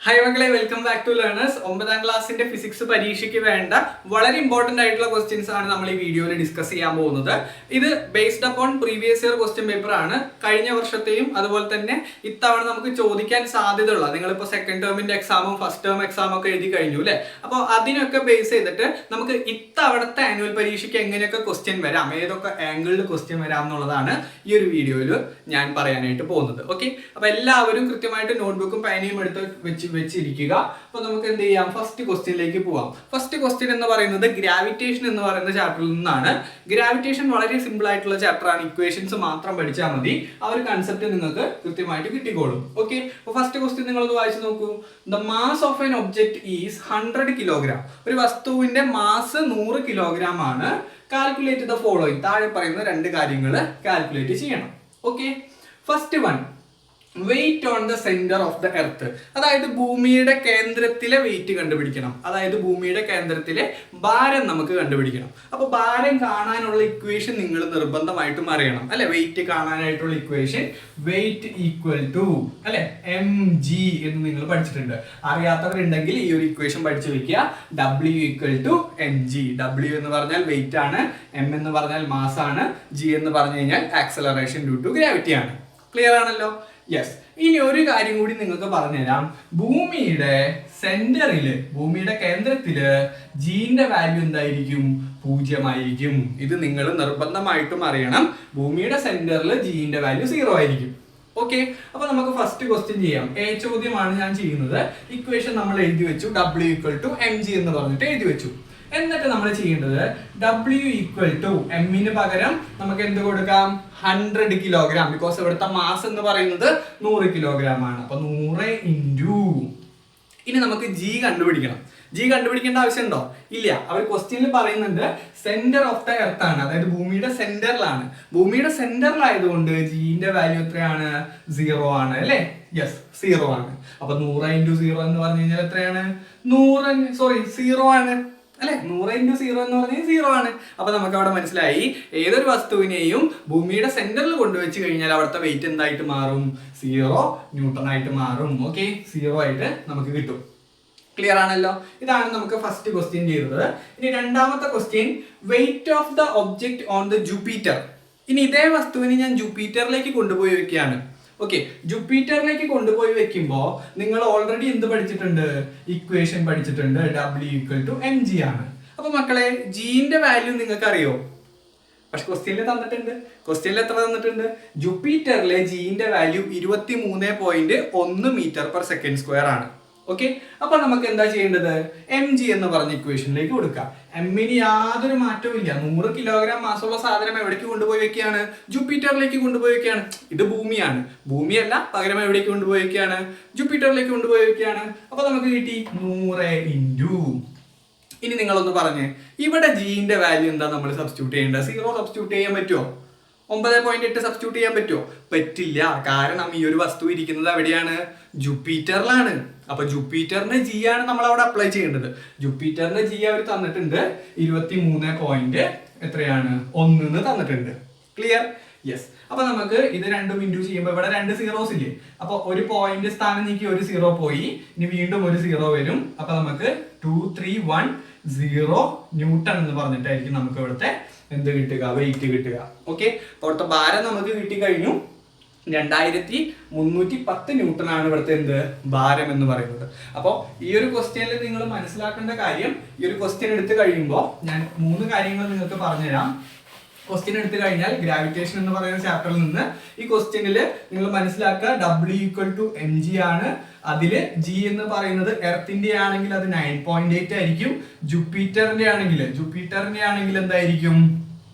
Hi, welcome back to Learners. 9th class in physics പരീക്ഷയ്ക്ക് വേണ്ട വളരെ ഇമ്പോർട്ടന്റ് ആയിട്ടുള്ള ക്വസ്റ്റ്യൻസ് ആണ് നമ്മൾ ഈ വീഡിയോയിൽ ഡിസ്കസ് ചെയ്യാൻ പോകുന്നത്. ഇത് based upon previous year question paper ആണ്. കഴിഞ്ഞ വർഷത്തെയും അതുപോലെ തന്നെ ഇത്തവണ നമുക്ക് ചോദിക്കാൻ സാധ്യതയുള്ള നിങ്ങളിപ്പോൾ സെക്കൻഡ് ടേമിന്റെ എക്സാമും ഫസ്റ്റ് ടേം എക്സാമും ഒക്കെ എഴുതി കഴിഞ്ഞു അല്ലേ? അപ്പോൾ അതിനൊക്കെ ബേസ് ചെയ്തിട്ട് നമുക്ക് ഇത്തവണത്തെ ആനുവൽ പരീക്ഷയ്ക്ക് എങ്ങനെയൊക്കെ ക്വസ്റ്റ്യൻ വരാം, ഏതൊക്കെ ആംഗിളിൽ ക്വസ്റ്റ്യൻ വരാം എന്നുള്ളതാണ് ഈ ഒരു വീഡിയോയിൽ ഞാൻ പറയാനായിട്ട് പോകുന്നത്. ഓക്കെ, അപ്പോൾ എല്ലാവരും കൃത്യമായിട്ട് നോട്ട്ബുക്കും പേനയും എടുത്ത് വെച്ചിരിക്കുക. അപ്പോൾ നമുക്ക് എന്ത് ചെയ്യാം, ഫസ്റ്റ് ക്വസ്റ്റ്യനിലേക്ക് പോവാം. ഫസ്റ്റ് ക്വസ്റ്റ്യൻ എന്ന് പറയുന്നത് ഗ്രാവിറ്റേഷൻ എന്ന് പറയുന്ന ചാപ്റ്ററിൽ നിന്നാണ്. ഗ്രാവിറ്റേഷൻ വളരെ സിമ്പിൾ ആയിട്ടുള്ള ചാപ്റ്റർ ആണ്. ഇക്വേഷൻസ് മാത്രം പഠിച്ചാൽ മതി, ആ ഒരു കൺസെപ്റ്റ് നിങ്ങൾക്ക് കൃത്യമായിട്ട് കിട്ടിക്കോളും. ഓക്കെ, അപ്പോൾ ഫസ്റ്റ് ക്വസ്റ്റ്യൻ നിങ്ങളൊന്ന് വായിച്ചു നോക്കൂ. The mass of an object is 100 kilogram. ഒരു വസ്തുവിന്റെ മാസ് 100 കിലോഗ്രാം ആണ്. Calculate the following. താഴെ പറയുന്ന രണ്ട് കാര്യങ്ങൾ കാൽക്കുലേറ്റ് ചെയ്യണം. Okay, first one, weight on the centre of the earth. അതായത് ഭൂമിയുടെ കേന്ദ്രത്തിലെ വെയിറ്റ് കണ്ടുപിടിക്കണം. അതായത് ഭൂമിയുടെ കേന്ദ്രത്തിലെ ഭാരം നമുക്ക് കണ്ടുപിടിക്കണം. അപ്പൊ ഭാരം കാണാനുള്ള ഇക്വേഷൻ നിങ്ങൾ നിർബന്ധമായിട്ടും അറിയണം അല്ലെ? വെയിറ്റ് കാണാനായിട്ടുള്ള ഇക്വേഷൻ വെയിറ്റ് ഈക്വൽ ടു അല്ലെ mg എന്ന് നിങ്ങൾ പഠിച്ചിട്ടുണ്ട്. അറിയാത്തവരുണ്ടെങ്കിൽ ഈ ഒരു ഇക്വേഷൻ പഠിച്ചു വെക്കുക. W equal to mg. W എന്ന് പറഞ്ഞാൽ വെയിറ്റ് ആണ്, m എന്ന് പറഞ്ഞാൽ മാസ് ആണ്, g എന്ന് പറഞ്ഞു കഴിഞ്ഞാൽ ആക്സലറേഷൻ ഡ്യൂ ടു ഗ്രാവിറ്റി ആണ്. ക്ലിയർ ആണല്ലോ? യെസ്. ഇനി ഒരു കാര്യം കൂടി നിങ്ങൾക്ക് പറഞ്ഞുതരാം. ഭൂമിയുടെ സെന്ററില്, ഭൂമിയുടെ കേന്ദ്രത്തില് ജീന്റെ വാല്യൂ എന്തായിരിക്കും? 0 ആയിരിക്കും. ഇത് നിങ്ങൾ നിർബന്ധമായിട്ടും അറിയണം. ഭൂമിയുടെ സെന്ററിൽ ജീന്റെ വാല്യൂ 0 ആയിരിക്കും. ഓക്കെ, അപ്പൊ നമുക്ക് ഫസ്റ്റ് ക്വസ്റ്റ്യൻ ചെയ്യാം. ചോദ്യമാണ് ഞാൻ ചെയ്യുന്നത്. ഇക്വേഷൻ നമ്മൾ എഴുതി വെച്ചു. W ഈക്വൽ ടു mg എന്ന് പറഞ്ഞിട്ട് എഴുതി വെച്ചു. എന്നിട്ട് നമ്മൾ ചെയ്യേണ്ടത് W ഈക്വൽ ടു എമ്മിന് പകരം നമുക്ക് എന്ത് കൊടുക്കാം? 100 കിലോഗ്രാം. ബിക്കോസ് ഇവിടുത്തെ മാസ് എന്ന് പറയുന്നത് 100 കിലോഗ്രാം ആണ്. അപ്പൊ 100 ഇൻറ്റു, ഇനി നമുക്ക് G കണ്ടുപിടിക്കണം. G കണ്ടുപിടിക്കേണ്ട ആവശ്യമുണ്ടോ? ഇല്ല. അവർ ക്വസ്റ്റ്യനിൽ പറയുന്നുണ്ട് സെന്റർ ഓഫ് ദ എർത്ത് ആണ്, അതായത് ഭൂമിയുടെ സെന്ററിലാണ്. ഭൂമിയുടെ സെന്ററിലായതുകൊണ്ട് ജീന്റെ വാല്യൂ എത്രയാണ്? 0 ആണ് അല്ലേ? യെസ്, 0 ആണ്. അപ്പൊ 100 ഇൻറ്റു 0 എന്ന് പറഞ്ഞു കഴിഞ്ഞാൽ എത്രയാണ്? 0 ആണ് അല്ലെ? 100 ഇൻറ്റു 0 എന്ന് പറഞ്ഞാൽ 0 ആണ്. അപ്പൊ നമുക്ക് അവിടെ മനസ്സിലായി, ഏതൊരു വസ്തുവിനെയും ഭൂമിയുടെ സെന്ററിൽ കൊണ്ടുവച്ച് കഴിഞ്ഞാൽ അവിടുത്തെ വെയിറ്റ് എന്തായിട്ട് മാറും? 0 ന്യൂട്ടൺ ആയിട്ട് മാറും. ഓക്കെ, 0 ആയിട്ട് നമുക്ക് കിട്ടും. ക്ലിയർ ആണല്ലോ? ഇതാണ് നമുക്ക് ഫസ്റ്റ് ക്വസ്റ്റ്യൻ ചെയ്തത്. ഇനി രണ്ടാമത്തെ question, weight of the object on the Jupiter. ഇനി ഇതേ വസ്തുവിനെ ഞാൻ ജൂപ്പിറ്ററിലേക്ക് കൊണ്ടുപോയി വെക്കുകയാണ്. ഓക്കെ, ജൂപ്പിറ്ററിലേക്ക് കൊണ്ടുപോയി വെക്കുമ്പോൾ നിങ്ങൾ ഓൾറെഡി എന്ത് പഠിച്ചിട്ടുണ്ട്? ഇക്വേഷൻ പഠിച്ചിട്ടുണ്ട്. W ഈക്വൽ ടു mg ആണ്. അപ്പൊ മക്കളെ, ജീന്റെ വാല്യൂ നിങ്ങൾക്ക് അറിയോ? പക്ഷെ ക്വസ്റ്റ്യനിൽ തന്നിട്ടുണ്ട്. ക്വസ്റ്റ്യനിൽ എത്ര തന്നിട്ടുണ്ട്? ജൂപ്പിറ്ററിലെ ജീന്റെ value 23.1 metre per second square ആണ്. ഓക്കെ, അപ്പൊ നമുക്ക് എന്താ ചെയ്യേണ്ടത്? mg എന്ന് പറഞ്ഞ ഇക്വേഷനിലേക്ക് കൊടുക്കാം. എമ്മിന് യാതൊരു മാറ്റവും ഇല്ല. 100 കിലോഗ്രാം മാസമുള്ള സാധനം എവിടേക്ക് കൊണ്ടുപോയി വെക്കുകയാണ്? ജൂപ്പിറ്ററിലേക്ക് കൊണ്ടുപോയി വെക്കുകയാണ്. ഇത് ഭൂമിയാണ്, ഭൂമിയല്ല, പകരം എവിടേക്ക് കൊണ്ടുപോയി വെക്കുകയാണ്? ജൂപ്പിറ്ററിലേക്ക് കൊണ്ടുപോയി വെക്കുകയാണ്. അപ്പൊ നമുക്ക് കിട്ടി 100 ഇൻറ്റു, ഇനി നിങ്ങളൊന്ന് പറഞ്ഞേ, ഇവിടെ ജീന്റെ വാല്യൂ എന്താ നമ്മൾ സബ്സ്റ്റിറ്റ്യൂട്ട് ചെയ്യേണ്ടത്? 0 സബ്സ്റ്റിറ്റ്യൂട്ട് ചെയ്യാൻ പറ്റുമോ? 9.8 സബ്സ്റ്റിറ്റ്യൂട്ട് ചെയ്യാൻ പറ്റുമോ? പറ്റില്ല. കാരണം ഈ ഒരു വസ്തു ഇരിക്കുന്നത് എവിടെയാണ്? ജൂപ്പിറ്ററിലാണ്. അപ്പൊ ജൂപ്പിറ്ററിന് ജി ആണ് നമ്മൾ അവിടെ അപ്ലൈ ചെയ്യേണ്ടത്. ജൂപ്പിറ്ററിന് ജി അവർ തന്നിട്ടുണ്ട് 23 എത്രയാണ്? 1 തന്നിട്ടുണ്ട്. ക്ലിയർ? യെസ്. അപ്പൊ നമുക്ക് ഇത് രണ്ടും ഇൻറ്റു ചെയ്യുമ്പോൾ ഇവിടെ 2 സീറോസ് ഇല്ലേ? അപ്പൊ ഒരു പോയിന്റ് സ്ഥാനം നീക്കി ഒരു 0 പോയി, ഇനി വീണ്ടും ഒരു 0 വരും. അപ്പൊ നമുക്ക് 231 ന്യൂട്ടൺ എന്ന് പറഞ്ഞിട്ടായിരിക്കും നമുക്ക് ഇവിടുത്തെ എന്ത് കിട്ടുക? വെയിറ്റ് കിട്ടുക. ഓക്കെ, അവിടുത്തെ ഭാരം നമുക്ക് കിട്ടിക്കഴിഞ്ഞു. 2310 ന്യൂട്ടൺ ആണ് ഇവിടുത്തെ എന്ത് ഭാരം എന്ന് പറയുന്നത്. അപ്പോൾ ഈ ഒരു ക്വസ്റ്റ്യനിൽ നിങ്ങൾ മനസ്സിലാക്കേണ്ട കാര്യം, ഈ ഒരു ക്വസ്റ്റ്യൻ എടുത്തു കഴിയുമ്പോൾ ഞാൻ 3 കാര്യങ്ങൾ നിങ്ങൾക്ക് പറഞ്ഞുതരാം. ക്വസ്റ്റ്യൻ എടുത്തു കഴിഞ്ഞാൽ ഗ്രാവിറ്റേഷൻ എന്ന് പറയുന്ന ചാപ്റ്ററിൽ നിന്ന് ഈ ക്വസ്റ്റ്യനിൽ നിങ്ങൾ മനസ്സിലാക്കുക W ഈക്വൽ ടു mg ആണ്. അതില് G എന്ന് പറയുന്നത് എർത്തിന്റെ ആണെങ്കിൽ അത് 9.8 ആയിരിക്കും. ജൂപ്പിറ്ററിന്റെ ആണെങ്കിൽ എന്തായിരിക്കും?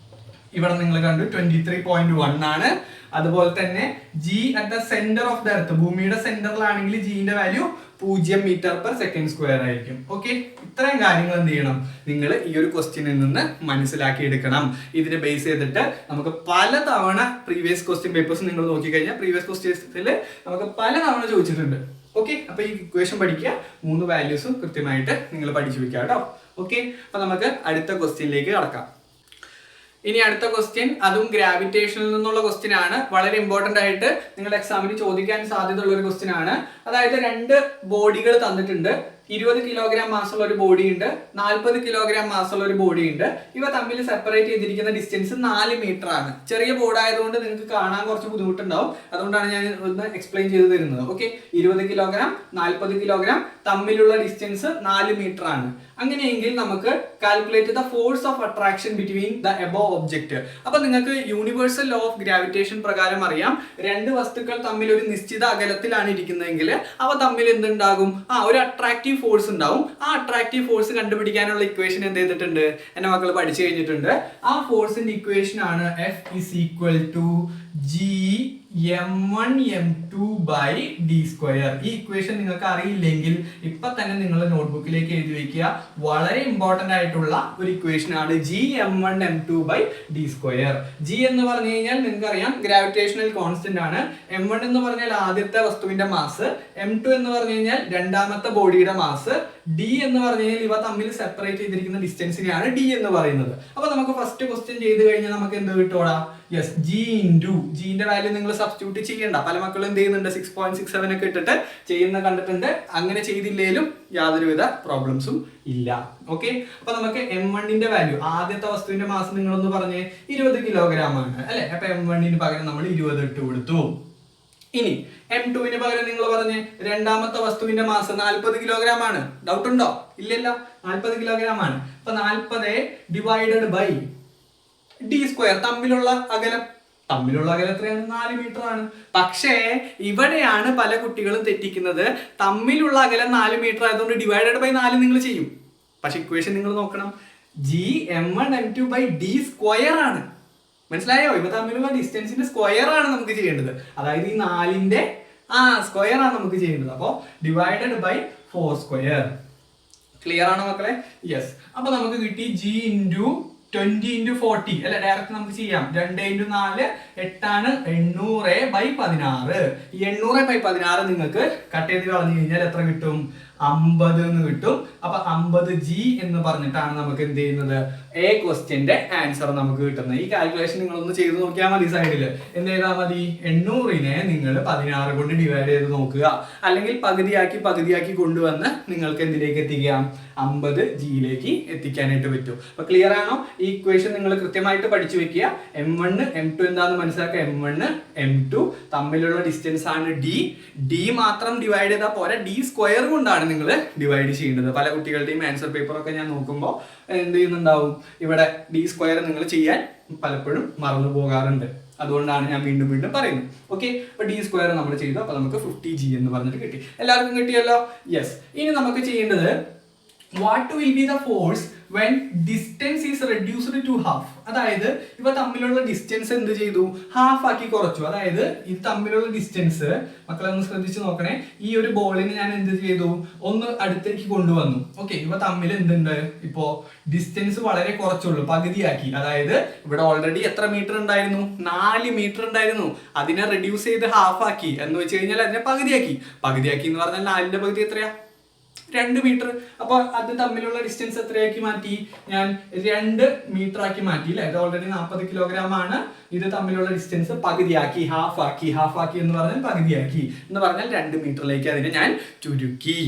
ഇവിടെ നിങ്ങൾ കണ്ടു 23.1 ആണ്. അതുപോലെ തന്നെ G at the centre of the earth, ഭൂമിയുടെ സെന്ററിലാണെങ്കിൽ ജീന്റെ value 0 metre per second square ആയിരിക്കും. ഓക്കെ, ഇത്രയും കാര്യങ്ങൾ എന്ത് ചെയ്യണം? നിങ്ങൾ ഈ ഒരു ക്വസ്റ്റ്യനിൽ നിന്ന് മനസ്സിലാക്കി എടുക്കണം. ഇതിനെ ബേസ് ചെയ്തിട്ട് നമുക്ക് പലതവണ പ്രീവിയസ് ക്വസ്റ്റ്യൻ പേപ്പേഴ്സ് നിങ്ങൾ നോക്കിക്കഴിഞ്ഞാൽ പ്രീവിയസ് ക്വസ്റ്റ്യൻസിൽ നമുക്ക് പലതവണ ചോദിച്ചിട്ടുണ്ട്. ഓക്കെ, അപ്പൊ ഈ ഇക്വേഷൻ പഠിക്കുക. 3 വാല്യൂസും കൃത്യമായിട്ട് നിങ്ങൾ പഠിച്ചു വെക്കുക കേട്ടോ. ഓക്കെ, അപ്പൊ നമുക്ക് അടുത്ത ക്വസ്റ്റ്യനിലേക്ക് കടക്കാം. ഇനി അടുത്ത ക്വസ്റ്റ്യൻ, അതും ഗ്രാവിറ്റേഷനിൽ നിന്നുള്ള ക്വസ്റ്റ്യൻ ആണ്. വളരെ ഇമ്പോർട്ടന്റ് ആയിട്ട് നിങ്ങളുടെ എക്സാമിന് ചോദിക്കാൻ സാധ്യതയുള്ള ഒരു ക്വസ്റ്റ്യൻ ആണ്. അതായത് രണ്ട് ബോഡികൾ തന്നിട്ടുണ്ട്. 20 കിലോഗ്രാം മാസമുള്ള ഒരു ബോഡി ഉണ്ട്, 40 കിലോഗ്രാം മാസമുള്ള ഒരു ബോഡി ഉണ്ട്. ഇവ തമ്മിൽ സെപ്പറേറ്റ് ചെയ്തിരിക്കുന്ന ഡിസ്റ്റൻസ് 4 മീറ്റർ ആണ്. ചെറിയ ബോർഡ് ആയതുകൊണ്ട് നിങ്ങൾക്ക് കാണാൻ കുറച്ച് ബുദ്ധിമുട്ടുണ്ടാവും. അതുകൊണ്ടാണ് ഞാൻ ഒന്ന് എക്സ്പ്ലെയിൻ ചെയ്ത് തരുന്നത്. ഓക്കെ, 20 കിലോഗ്രാം 40 കിലോഗ്രാം തമ്മിലുള്ള ഡിസ്റ്റൻസ് 4 മീറ്റർ ആണ്. അങ്ങനെയെങ്കിൽ നമുക്ക് calculate the force of attraction between the above object. അപ്പൊ നിങ്ങൾക്ക് യൂണിവേഴ്സൽ ലോ ഓഫ് ഗ്രാവിറ്റേഷൻ പ്രകാരം അറിയാം, രണ്ട് വസ്തുക്കൾ തമ്മിൽ ഒരു നിശ്ചിത അകലത്തിലാണ് ഇരിക്കുന്നതെങ്കിൽ അവ തമ്മിൽ എന്തുണ്ടാകും? ഒരു അട്രാക്റ്റീവ് ഫോഴ്സ് ഉണ്ടാവും. ആ അട്രാക്റ്റീവ് ഫോഴ്സ് കണ്ടുപിടിക്കാനുള്ള ഇക്വേഷൻ എന്ത് ചെയ്തിട്ടുണ്ട്? എന്റെ മക്കൾ പഠിച്ചു കഴിഞ്ഞിട്ടുണ്ട്. ആ ഫോഴ്സിന്റെ ഇക്വേഷൻ ആണ് F is equal to G m1 m2 by d square. ഈ ഇക്വേഷൻ നിങ്ങൾക്ക് അറിയില്ലെങ്കിൽ ഇപ്പൊ തന്നെ നിങ്ങൾ നോട്ട്ബുക്കിലേക്ക് എഴുതി വെക്കുക. വളരെ ഇമ്പോർട്ടന്റ് ആയിട്ടുള്ള ഒരു ഇക്വേഷൻ ആണ് G m1 m2 by d square. G എന്ന് പറഞ്ഞു കഴിഞ്ഞാൽ നിങ്ങൾക്ക് അറിയാം ഗ്രാവിറ്റേഷണൽ കോൺസ്റ്റന്റ് ആണ്. m1 എന്ന് പറഞ്ഞാൽ ആദ്യത്തെ വസ്തുവിന്റെ മാസ്, m2 എന്ന് പറഞ്ഞു കഴിഞ്ഞാൽ രണ്ടാമത്തെ ബോഡിയുടെ മാസ്, d എന്ന് പറഞ്ഞു കഴിഞ്ഞാൽ ഇവ തമ്മിൽ സെപ്പറേറ്റ് ചെയ്തിരിക്കുന്ന ഡിസ്റ്റൻസിനെയാണ് d എന്ന് പറയുന്നത്. അപ്പൊ നമുക്ക് ഫസ്റ്റ് ക്വസ്റ്റ്യൻ ചെയ്ത് കഴിഞ്ഞാൽ നമുക്ക് എന്ത് കിട്ടോടാ? യെസ്, G ഇൻറ്റു ജിന്റെ വാല്യൂ നിങ്ങൾ സബ്സ്റ്റിറ്റ്യൂട്ട് ചെയ്യണ്ട. പല മക്കളും എന്ത് ചെയ്യുന്നുണ്ട്? 6.67 ഒക്കെ ഇട്ടിട്ട് ചെയ്യുന്ന കണ്ടിട്ടുണ്ട്. അങ്ങനെ ചെയ്തില്ലേലും യാതൊരുവിധ പ്രോബ്ലംസും ഇല്ല. ഓക്കെ, അപ്പൊ നമുക്ക് m1ന്റെ വാല്യൂ, ആദ്യത്തെ വസ്തുവിന്റെ മാസം നിങ്ങളൊന്ന് പറഞ്ഞേ, 20 കിലോഗ്രാം ആണ് അല്ലെ. അപ്പൊ m1ന് പകരം നമ്മൾ 20 ഇട്ട് കൊടുത്തു. ഇനി m2ന് പകരം നിങ്ങൾ പറഞ്ഞ് രണ്ടാമത്തെ വസ്തുവിന്റെ മാസം 40 കിലോഗ്രാം ആണ്. ഡൗട്ട് ഉണ്ടോ? ഇല്ലല്ലോ, 40 കിലോഗ്രാം ആണ്. അപ്പൊ 40 ഡിവൈഡഡ് ബൈ ഡി സ്ക്വയർ, തമ്മിലുള്ള അകലം എത്രയാണ്? 4 മീറ്റർ ആണ്. പക്ഷേ ഇവിടെയാണ് പല കുട്ടികളും തെറ്റിക്കുന്നത്. തമ്മിലുള്ള അകലം 4 മീറ്റർ ആയതുകൊണ്ട് ഡിവൈഡഡ് ബൈ 4 നിങ്ങൾ ചെയ്യും. പക്ഷെ ഇക്വേഷൻ നിങ്ങൾ നോക്കണം, G m1 m2 by d square ആണ്. മനസ്സിലായോ? ഇവ തമ്മിലുള്ള ഡിസ്റ്റൻസിന്റെ സ്ക്വയർ ആണ് നമുക്ക് ചെയ്യേണ്ടത്. അതായത് ഈ 4ന്റെ സ്ക്വയർ ആണ് നമുക്ക് ചെയ്യേണ്ടത്. അപ്പോൾ ഡിവൈഡഡ് ബൈ 4 സ്ക്വയർ. ക്ലിയർ ആണോ മക്കളെ? യെസ്. അപ്പൊ നമുക്ക് കിട്ടി G ഇൻറ്റു 20 into 40 അല്ലെ. ഡയറക്റ്റ് നമുക്ക് ചെയ്യാം. 2 into 4 8 800 by 16. ഈ 800/16 നിങ്ങൾക്ക് കട്ട് ചെയ്ത് കളഞ്ഞു കഴിഞ്ഞാൽ എത്ര കിട്ടും? 50 എന്ന് കിട്ടും. അപ്പൊ 50G എന്ന് പറഞ്ഞിട്ടാണ് നമുക്ക് എന്ത് ചെയ്യുന്നത്? എ ക്വസ്റ്റ്യന്റെ ആൻസർ നമുക്ക് കിട്ടുന്നത്. ഈ കാൽക്കുലേഷൻ നിങ്ങൾ ഒന്ന് ചെയ്ത് നോക്കിയാൽ മതി. സൈഡില് എന്ത് ചെയ്താൽ മതി? 800നെ നിങ്ങൾ 16 കൊണ്ട് ഡിവൈഡ് ചെയ്ത് നോക്കുക. അല്ലെങ്കിൽ പകുതിയാക്കി കൊണ്ടുവന്ന് നിങ്ങൾക്ക് എന്തിലേക്ക് എത്തിക്കാം? 50Gയിലേക്ക് എത്തിക്കാനായിട്ട് പറ്റും. അപ്പൊ ക്ലിയർ ആണോ? ഈ ഇക്വേഷൻ നിങ്ങൾ കൃത്യമായിട്ട് പഠിച്ചു വെക്കുക. m1 m2 എന്താണെന്ന് മനസ്സിലാക്കുക. m1 m2 തമ്മിലുള്ള ഡിസ്റ്റൻസ് ആണ് d മാത്രം ഡിവൈഡ് ചെയ്താൽ പോരാ, d സ്ക്വയർ കൊണ്ടാണ് നിങ്ങൾ ഡിവൈഡ് ചെയ്യുന്നത്. പല കുട്ടികളുടെയും ആൻസർ പേപ്പർ ഒക്കെ ഞാൻ നോക്കുമ്പോൾ എന്ത് ചെയ്യുന്നുണ്ടാവും? ഇവിടെ d സ്ക്വയർ നിങ്ങൾ ചെയ്യാൻ പലപ്പോഴും മറന്നു പോകാറുണ്ട്. അതുകൊണ്ടാണ് ഞാൻ വീണ്ടും പറയുന്നത്. ഓക്കെ, അപ്പൊ d സ്ക്വയർ നമ്മൾ ചെയ്തു. അപ്പൊ നമുക്ക് 50G എന്ന് പറഞ്ഞിട്ട് കിട്ടി. എല്ലാവർക്കും കിട്ടിയല്ലോ? യെസ്. ഇനി നമുക്ക് ചെയ്യേണ്ടത് what will be the force when distance is reduced to half. അതായത് ഇവ തമ്മിലുള്ള ഡിസ്റ്റൻസ് എന്ത് ചെയ്തു? ഹാഫ് ആക്കി കുറച്ചു. അതായത് ഇത് തമ്മിലുള്ള ഡിസ്റ്റൻസ് മക്കളെ ഒന്ന് ശ്രദ്ധിച്ച് നോക്കണേ. ഈ ഒരു ബോളിനെ ഞാൻ എന്ത് ചെയ്തു? ഒന്ന് അടുത്തേക്ക് കൊണ്ടുവന്നു. ഓക്കെ, ഇവ തമ്മിൽ എന്തുണ്ട്? ഇപ്പോ ഡിസ്റ്റൻസ് വളരെ കുറച്ചുള്ളൂ, പകുതിയാക്കി. അതായത് ഇവിടെ ഓൾറെഡി എത്ര മീറ്റർ ഉണ്ടായിരുന്നു? 4 മീറ്റർ ഉണ്ടായിരുന്നു. അതിനെ റെഡ്യൂസ് ചെയ്ത് ഹാഫ് ആക്കി എന്ന് വെച്ച് കഴിഞ്ഞാൽ അതിനെ പകുതിയാക്കി എന്ന് പറഞ്ഞാൽ 4ന്റെ പകുതി എത്രയാ? 2 മീറ്റർ. അപ്പൊ അത് തമ്മിലുള്ള ഡിസ്റ്റൻസ് എത്രയാക്കി മാറ്റി? ഞാൻ 2 മീറ്റർ ആക്കി മാറ്റി അല്ലെ. ഇത് ഓൾറെഡി 40 കിലോഗ്രാം ആണ്. ഇത് തമ്മിലുള്ള ഡിസ്റ്റൻസ് പകുതിയാക്കി, ഹാഫ് ആക്കി എന്ന് പറഞ്ഞാൽ പകുതിയാക്കി എന്ന് പറഞ്ഞാൽ 2 മീറ്ററിലേക്ക് അതിനെ ഞാൻ ചുരുക്കി.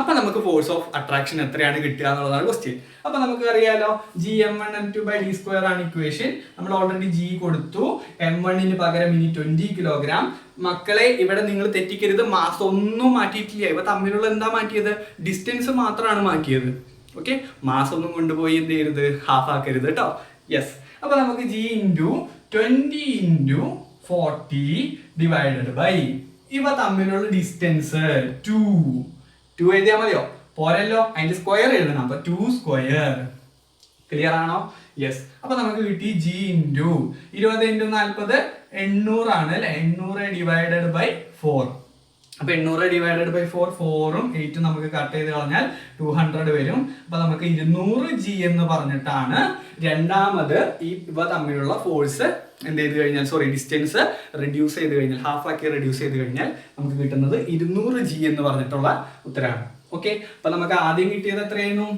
അപ്പൊ നമുക്ക് ഫോഴ്സ് ഓഫ് അട്രാക്ഷൻ എത്രയാണ് കിട്ടുക എന്നുള്ളതാണ് ക്വസ്റ്റ്യൻ. അപ്പൊ നമുക്ക് അറിയാലോ, G m1 m2 by d square ആണ് ഇക്വേഷൻ. നമ്മൾ ഓൾറെഡി G കൊടുത്തു. m1ന് പകരം ഇനി 20 കിലോഗ്രാം. മക്കളെ ഇവിടെ നിങ്ങൾ തെറ്റിക്കരുത്, മാസ് ഒന്നും മാറ്റിയിട്ടില്ല. ഇവ തമ്മിലുള്ള എന്താ മാറ്റിയത്? ഡിസ്റ്റൻസ് മാത്രമാണ് മാറ്റിയത്. ഓക്കെ, മാസ് ഒന്നും കൊണ്ടുപോയി എന്ത് ചെയ്യരുത്? ഹാഫ് ആക്കരുത് കേട്ടോ. യെസ്. അപ്പൊ നമുക്ക് G into 20 into 40 divided by ഇവ തമ്മിലുള്ള ഡിസ്റ്റൻസ് 2 എഴുതിയാൽ മതിയോ? പോരല്ലോ, അതിന്റെ സ്ക്വയർ എഴുതണം. അപ്പൊ 2 സ്ക്വയർ. ക്ലിയർ ആണോ? യെസ്. അപ്പൊ നമുക്ക് കിട്ടി G ഇൻറ്റു 20 ഇൻറ്റു 40 800 ആണ് അല്ലെ. 800 ഡിവൈഡഡ് ബൈ 4. അപ്പൊ 800 ഡിവൈഡഡ് ബൈ 4ഉം 8ഉം നമുക്ക് കട്ട് ചെയ്ത് കളഞ്ഞാൽ 200 വരും. അപ്പൊ നമുക്ക് 200G എന്ന് പറഞ്ഞിട്ടാണ് രണ്ടാമത് ഇവ തമ്മിലുള്ള ഫോഴ്സ് എന്ത് ചെയ്ത് കഴിഞ്ഞാൽ, ഡിസ്റ്റൻസ് റെഡ്യൂസ് ചെയ്ത് കഴിഞ്ഞാൽ, ഹാഫ് ആക്കി റെഡ്യൂസ് ചെയ്ത് കഴിഞ്ഞാൽ നമുക്ക് കിട്ടുന്നത് 200G എന്ന് പറഞ്ഞിട്ടുള്ള ഉത്തരമാണ്. ഓക്കെ, അപ്പൊ നമുക്ക് ആദ്യം കിട്ടിയത് എത്രയായിരുന്നു?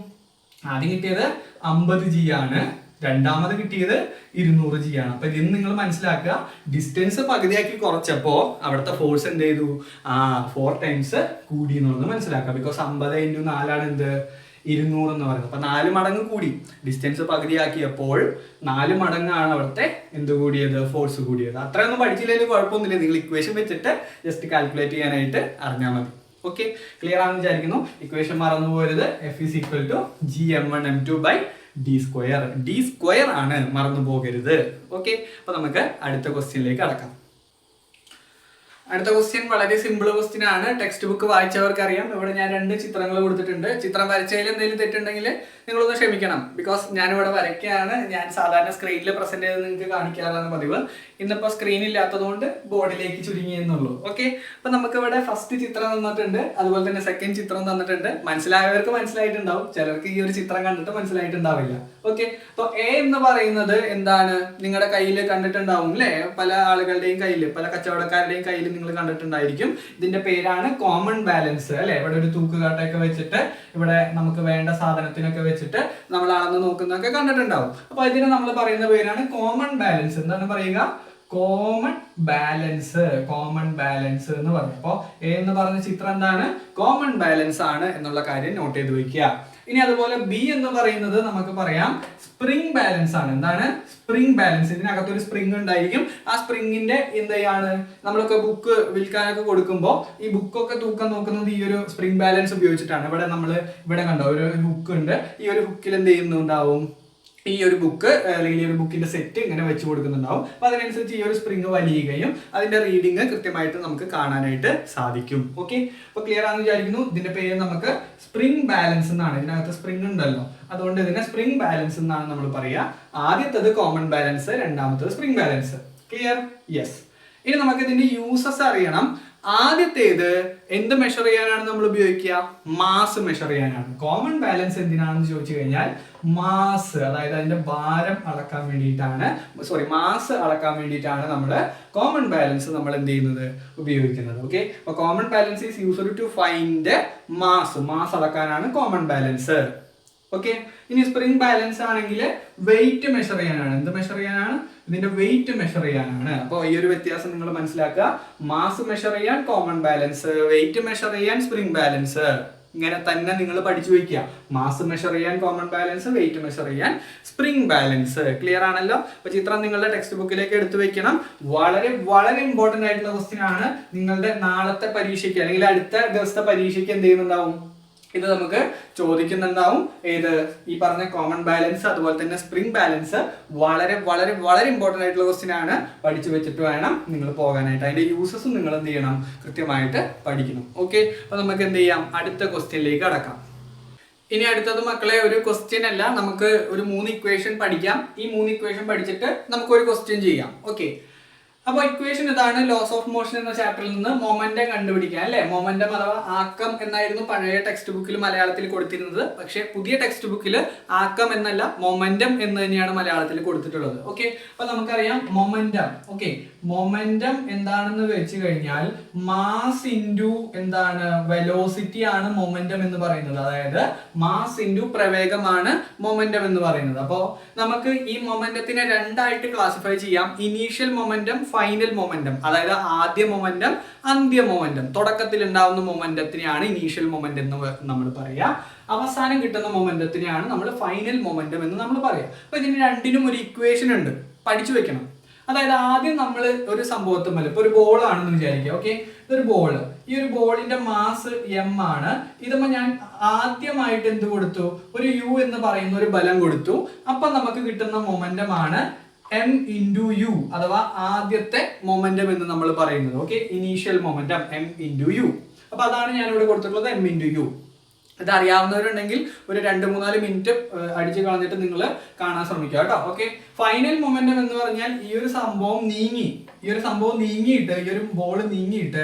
ആദ്യം കിട്ടിയത് 50G ആണ്. രണ്ടാമത് കിട്ടിയത് 200G ആണ്. അപ്പൊ ഇതിന് നിങ്ങൾ മനസ്സിലാക്കുക, ഡിസ്റ്റൻസ് പകുതിയാക്കി കുറച്ചപ്പോ അവിടുത്തെ ഫോഴ്സ് എന്ത് ചെയ്തു? 4 ടൈംസ് കൂടി എന്നുള്ളത് മനസ്സിലാക്കുക. ബിക്കോസ് 50 × 4 ആണ് എന്ത്? 200 എന്ന് പറയുന്നത്. അപ്പൊ 4 മടങ്ങ് കൂടി. ഡിസ്റ്റൻസ് പകുതിയാക്കിയപ്പോൾ 4 മടങ്ങാണ് അവിടുത്തെ എന്ത് കൂടിയത്? ഫോഴ്സ് കൂടിയത്. അത്രയൊന്നും പഠിച്ചില്ലെങ്കിൽ കുഴപ്പമൊന്നുമില്ല, നിങ്ങൾ ഇക്വേഷൻ വെച്ചിട്ട് ജസ്റ്റ് കാൽക്കുലേറ്റ് ചെയ്യാനായിട്ട് അറിഞ്ഞാൽ മതി. ഓക്കെ, ക്ലിയർ ആണെന്ന് വിചാരിക്കുന്നു. ഇക്വേഷൻ മറന്നു പോരുത്. F is equal to Gm1m2/d². d² ആണ്, മറന്നു പോകരുത്. ഓക്കെ, അപ്പൊ നമുക്ക് അടുത്ത ക്വസ്റ്റ്യനിലേക്ക് കടക്കാം. അടുത്ത ക്വസ്റ്റ്യൻ വളരെ സിമ്പിൾ ക്വസ്റ്റ്യൻ ആണ്. ടെക്സ്റ്റ് ബുക്ക് വായിച്ചവർക്ക് അറിയാം. ഇവിടെ ഞാൻ 2 ചിത്രങ്ങൾ കൊടുത്തിട്ടുണ്ട്. ചിത്രം വരച്ചതിൽ എന്തെങ്കിലും തെറ്റുണ്ടെങ്കിൽ നിങ്ങളൊന്ന് ക്ഷമിക്കണം. ബിക്കോസ് ഞാനിവിടെ വരയ്ക്കുകയാണ്. ഞാൻ സാധാരണ സ്ക്രീനിൽ പ്രസന്റ് ചെയ്ത് നിങ്ങൾക്ക് കാണിക്കാറാണ് പതിവ്. ഇന്നിപ്പോൾ സ്ക്രീൻ ഇല്ലാത്തതുകൊണ്ട് ബോർഡിലേക്ക് ചുരുങ്ങിയെന്നുള്ളൂ. ഓക്കെ, അപ്പൊ നമുക്ക് ഇവിടെ ഫസ്റ്റ് ചിത്രം തന്നിട്ടുണ്ട്, അതുപോലെ തന്നെ സെക്കൻഡ് ചിത്രം തന്നിട്ടുണ്ട്. മനസ്സിലായവർക്ക് മനസ്സിലായിട്ടുണ്ടാവും, ചിലർക്ക് ഈ ഒരു ചിത്രം കണ്ടിട്ട് മനസ്സിലായിട്ടുണ്ടാവില്ല. ഓക്കെ, അപ്പൊ എ എന്ന് പറയുന്നത് എന്താണ്? നിങ്ങളുടെ കയ്യിൽ കണ്ടിട്ടുണ്ടാവും അല്ലെ? പല ആളുകളുടെയും കയ്യിൽ, പല കച്ചവടക്കാരുടെയും കയ്യിൽ നിങ്ങൾ കണ്ടിട്ടുണ്ടായിരിക്കും. ഇതിന്റെ പേരാണ് കോമൺ ബാലൻസ് അല്ലെ? ഇവിടെ ഒരു തൂക്കുകാട്ടൊക്കെ വെച്ചിട്ട് ഇവിടെ നമുക്ക് വേണ്ട സാധനത്തിനൊക്കെ വെച്ചിട്ട് നമ്മൾ അളന്ന് നോക്കുന്നതൊക്കെ കണ്ടിട്ടുണ്ടാവും. അപ്പൊ ഇതിന് നമ്മൾ പറയുന്ന പേരാണ് കോമൺ ബാലൻസ്. എന്താണ് പറയുക? Common balance. കോമൺ ബാലൻസ് എന്ന് പറഞ്ഞു. അപ്പോ എ എന്ന് പറഞ്ഞ ചിത്രം എന്താണ്? കോമൺ ബാലൻസ് ആണ് എന്നുള്ള കാര്യം നോട്ട് ചെയ്ത് വെക്കുക. ഇനി അതുപോലെ ബി എന്ന് പറയുന്നത് നമുക്ക് പറയാം സ്പ്രിംഗ് ബാലൻസ് ആണ്. എന്താണ്? Spring balance. ഇതിനകത്തൊരു സ്പ്രിംഗ് ഉണ്ടായിരിക്കും. ആ സ്പ്രിംഗിന്റെ എന്താണ്, നമ്മളൊക്കെ ബുക്ക് വിൽക്കാനൊക്കെ കൊടുക്കുമ്പോൾ ഈ ബുക്കൊക്കെ തൂക്കം നോക്കുന്നത് ഈ ഒരു സ്പ്രിംഗ് ബാലൻസ് ഉപയോഗിച്ചിട്ടാണ്. ഇവിടെ കണ്ടോ ഒരു ഹുക്ക് ഉണ്ട്. ഈ ഒരു ഹുക്കിൽ എന്ത് ചെയ്യുന്നുണ്ടാവും? ഈ ഒരു ബുക്ക് അല്ലെങ്കിൽ ഈ ഒരു ബുക്കിന്റെ സെറ്റ് ഇങ്ങനെ വെച്ച് കൊടുക്കുന്നുണ്ടാവും. അപ്പൊ അതിനനുസരിച്ച് ഈ ഒരു സ്പ്രിംഗ് വലിയുകയും അതിന്റെ റീഡിങ് കൃത്യമായിട്ട് നമുക്ക് കാണാനായിട്ട് സാധിക്കും. ഓക്കെ, അപ്പൊ ക്ലിയർ ആണെന്ന് വിചാരിക്കുന്നു. ഇതിന്റെ പേര് നമുക്ക് സ്പ്രിംഗ് ബാലൻസ് എന്നാണ്. ഇതിനകത്ത് സ്പ്രിംഗ് ഉണ്ടല്ലോ, അതുകൊണ്ട് ഇതിനെ സ്പ്രിംഗ് ബാലൻസ് എന്നാണ് നമ്മൾ പറയുക. ആദ്യത്തേത് കോമൺ ബാലൻസ്, രണ്ടാമത്തേത് സ്പ്രിംഗ് ബാലൻസ്. ക്ലിയർ? യെസ്. ഇനി നമുക്ക് ഇതിന്റെ യൂസസ് അറിയണം. ആദ്യത്തേത് എന്ത് മെഷർ ചെയ്യാനാണ് നമ്മൾ ഉപയോഗിക്കുക? മാസ് മെഷർ ചെയ്യാനാണ്. കോമൺ ബാലൻസ് എന്തിനാണെന്ന് ചോദിച്ചു കഴിഞ്ഞാൽ മാസ്, അതായത് അതിന്റെ ഭാരം അളക്കാൻ വേണ്ടിയിട്ടാണ്, മാസ് അളക്കാൻ വേണ്ടിയിട്ടാണ് നമ്മൾ കോമൺ ബാലൻസ് നമ്മൾ എന്ത് ചെയ്യുന്നത്? ഉപയോഗിക്കുന്നത്. ഓക്കെ, അപ്പൊ common balance is used to find mass അളക്കാനാണ് കോമൺ ബാലൻസ്. ഓക്കെ, ഇനി സ്പ്രിംഗ് ബാലൻസ് ആണെങ്കിൽ വെയിറ്റ് മെഷർ ചെയ്യാനാണ്. എന്ത് മെഷർ ചെയ്യാനാണ്? ഇതിന്റെ വെയിറ്റ് മെഷർ ചെയ്യാനാണ്. അപ്പോൾ ഈ ഒരു വ്യത്യാസം നിങ്ങൾ മനസ്സിലാക്കുക. മാസ് മെഷർ ചെയ്യാൻ കോമൺ ബാലൻസ്, വെയിറ്റ് മെഷർ ചെയ്യാൻ സ്പ്രിംഗ് ബാലൻസ്. ഇങ്ങനെ തന്നെ നിങ്ങൾ പഠിച്ചു വയ്ക്കുക. മാസ് മെഷർ ചെയ്യാൻ കോമൺ ബാലൻസ്, വെയിറ്റ് മെഷർ ചെയ്യാൻ സ്പ്രിംഗ് ബാലൻസ്. ക്ലിയർ ആണല്ലോ? അപ്പൊ ചിത്രം നിങ്ങളുടെ ടെക്സ്റ്റ് ബുക്കിലേക്ക് എടുത്തു വെക്കണം. വളരെ വളരെ ഇമ്പോർട്ടന്റ് ആയിട്ടുള്ള ക്വസ്റ്റ്യൻ ആണ്. നിങ്ങളുടെ നാളത്തെ പരീക്ഷയ്ക്ക് അല്ലെങ്കിൽ അടുത്ത ദിവസത്തെ പരീക്ഷയ്ക്ക് എന്ത് ചെയ്യുന്നുണ്ടാവും? ഇത് നമുക്ക് ചോദിക്കുന്നുണ്ടാവും. ഏത്? ഈ പറഞ്ഞ കോമൺ ബാലൻസ് അതുപോലെ തന്നെ സ്പ്രിംഗ് ബാലൻസ് വളരെ വളരെ വളരെ ഇമ്പോർട്ടന്റ് ആയിട്ടുള്ള ക്വസ്റ്റ്യൻ ആണ്. പഠിച്ചു വെച്ചിട്ട് വേണം നിങ്ങൾ പോകാനായിട്ട്. അതിന്റെ യൂസസും നിങ്ങൾ എന്ത് ചെയ്യണം? കൃത്യമായിട്ട് പഠിക്കണം. ഓക്കെ, അപ്പൊ നമുക്ക് എന്ത് ചെയ്യാം? അടുത്ത ക്വസ്റ്റ്യനിലേക്ക് കടക്കാം. ഇനി അടുത്തത് മക്കളെ ഒരു ക്വസ്റ്റ്യൻ അല്ല, നമുക്ക് ഒരു 3 ഇക്വേഷൻ പഠിക്കാം. ഈ 3 ഇക്വേഷൻ പഠിച്ചിട്ട് നമുക്ക് ഒരു ക്വസ്റ്റ്യൻ ചെയ്യാം. ഓക്കെ, അപ്പൊ ഇക്വേഷൻ ഇതാണ്. ലോസ് ഓഫ് മോഷൻ എന്ന ചാപ്റ്ററിൽ നിന്ന് മൊമെന്റം കണ്ടുപിടിക്കാൻ അല്ലെ? മൊമെന്റം അഥവാ ആക്കം എന്നായിരുന്നു പഴയ ടെക്സ്റ്റ് ബുക്കിൽ മലയാളത്തിൽ കൊടുത്തിരുന്നത്. പക്ഷെ പുതിയ ടെക്സ്റ്റ് ബുക്കിൽ ആക്കം എന്നല്ല മൊമെന്റം എന്ന് തന്നെയാണ് മലയാളത്തിൽ കൊടുത്തിട്ടുള്ളത്. ഓക്കെ, അപ്പൊ നമുക്കറിയാം മൊമെന്റം. ഓക്കെ, മൊമെന്റം എന്താണെന്ന് വെച്ച് കഴിഞ്ഞാൽ മാസ് ഇൻറ്റു എന്താണ്? വെലോസിറ്റി ആണ് മൊമെന്റം എന്ന് പറയുന്നത്. അതായത് മാസ് ഇൻറ്റു പ്രവേഗമാണ് മൊമെന്റം എന്ന് പറയുന്നത്. അപ്പോ നമുക്ക് ഈ മൊമെന്റത്തിനെ രണ്ടായിട്ട് ക്ലാസിഫൈ ചെയ്യാം. Initial momentum, final momentum. അതായത് ആദ്യ മൊമെന്റം, അന്ത്യ മൊമെന്റം. തുടക്കത്തിൽ ഉണ്ടാവുന്ന മൊമെന്റത്തിനെയാണ് ഇനീഷ്യൽ മൊമെന്റം എന്ന് നമ്മൾ പറയാ. അവസാനം കിട്ടുന്ന മൊമെന്റത്തിനെയാണ് നമ്മൾ ഫൈനൽ മൊമെന്റം എന്ന് നമ്മൾ പറയാം. അപ്പൊ ഇതിന് രണ്ടിനും ഒരു ഇക്വേഷൻ ഉണ്ട്, പഠിച്ചു വെക്കണം. അതായത് ആദ്യം നമ്മൾ ഒരു സംഭവത്തുമ്പോൾ ഇപ്പൊ ഒരു ബോൾ ആണെന്ന് വിചാരിക്കുക. ഓക്കെ, ഇതൊരു ബോള്. ഈ ഒരു ബോളിന്റെ മാസ് m ആണ്. ഇതുമ്പോ ഞാൻ ആദ്യമായിട്ട് എന്ത് കൊടുത്തു? ഒരു u എന്ന് പറയുന്ന ഒരു ബലം കൊടുത്തു. അപ്പൊ നമുക്ക് കിട്ടുന്ന മൊമെന്റം ആണ് m into u, അഥവാ ആദ്യത്തെ മൊമെന്റം എന്ന് നമ്മൾ പറയുന്നത്. Okay, initial momentum m into u. അപ്പൊ അതാണ് ഞാൻ ഇവിടെ കൊടുത്തിട്ടുള്ളത്, m into u. ഇത് അറിയാവുന്നവരുണ്ടെങ്കിൽ ഒരു 2-3-4 മിനിറ്റ് അടിച്ചു കളഞ്ഞിട്ട് നിങ്ങൾ കാണാൻ ശ്രമിക്കുക കേട്ടോ. ഓക്കെ, ഫൈനൽ മൊമെന്റം എന്ന് പറഞ്ഞാൽ ഈ ഒരു സംഭവം നീങ്ങിയിട്ട് ഈ ഒരു ബോൾ നീങ്ങിയിട്ട്